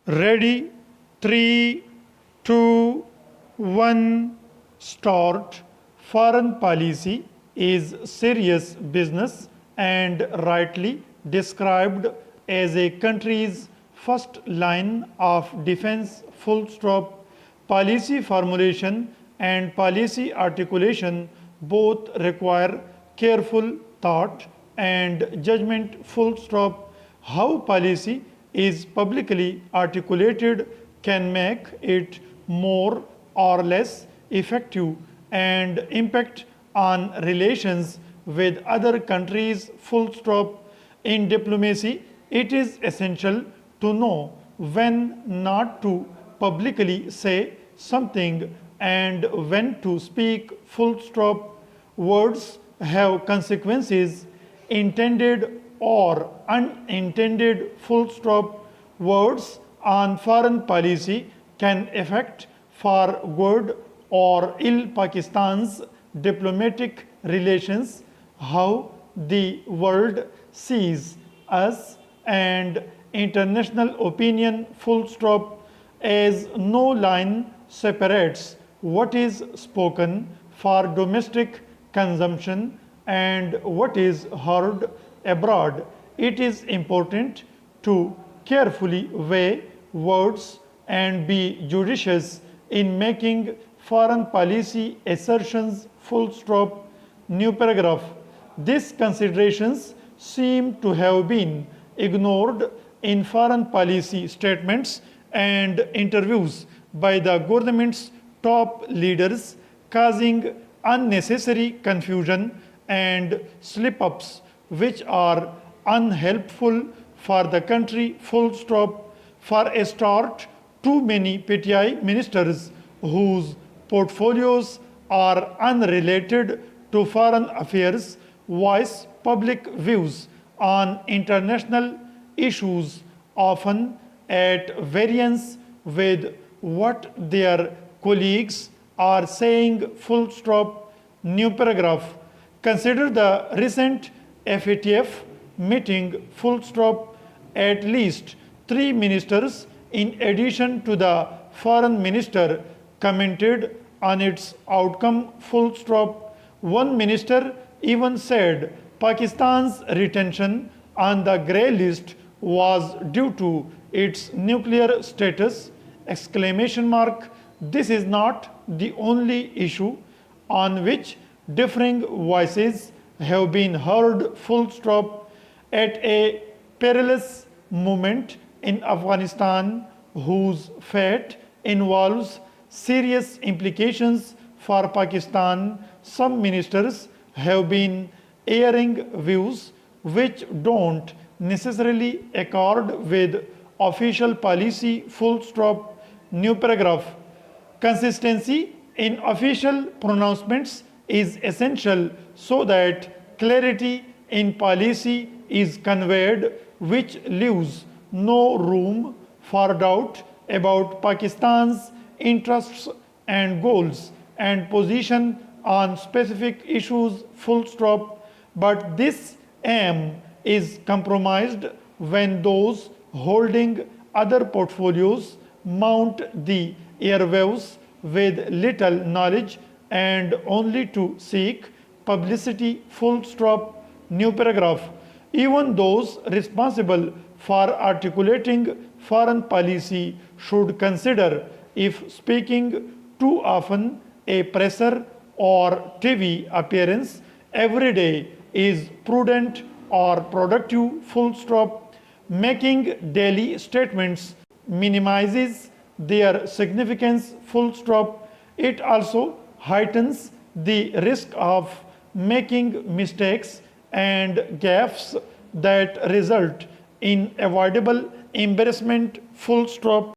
Ready, 3, 2, 1, start. Foreign policy is serious business and rightly described as a country's first line of defense, full stop. Policy formulation and policy articulation both require careful thought and judgment, full stop. How policy is publicly articulated can make it more or less effective and impact on relations with other countries, full stop. In diplomacy, it is essential to know when not to publicly say something and when to speak, full stop. Words have consequences, intended or unintended, full stop. Words on foreign policy can affect for good or ill Pakistan's diplomatic relations, how the world sees us, and international opinion, full stop, as no line separates what is spoken for domestic consumption and what is heard abroad. It is important to carefully weigh words and be judicious in making foreign policy assertions, full stop. New paragraph. These considerations seem to have been ignored in foreign policy statements and interviews by the government's top leaders, causing unnecessary confusion and slip-ups which are unhelpful for the country, full stop. For a start, too many PTI ministers whose portfolios are unrelated to foreign affairs voice public views on international issues, often at variance with what their colleagues are saying, full stop. New paragraph. Consider the recent FATF meeting, full stop. At least 3 ministers, in addition to the foreign minister, commented on its outcome, full stop. One minister even said Pakistan's retention on the grey list was due to its nuclear status, exclamation mark. This is not the only issue on which differing voices have been heard, full stop. At a perilous moment in Afghanistan, whose fate involves serious implications for Pakistan, some ministers have been airing views which don't necessarily accord with official policy, full stop. New paragraph. Consistency in official pronouncements is essential so that clarity in policy is conveyed, which leaves no room for doubt about Pakistan's interests and goals and position on specific issues, full stop. But this aim is compromised when those holding other portfolios mount the airwaves with little knowledge and only to seek publicity, full stop. New paragraph. Even those responsible for articulating foreign policy should consider if speaking too often a presser or TV appearance every day is prudent or productive, full stop. Making daily statements minimizes their significance, full stop. It also heightens the risk of making mistakes and gaffes that result in avoidable embarrassment, full stop.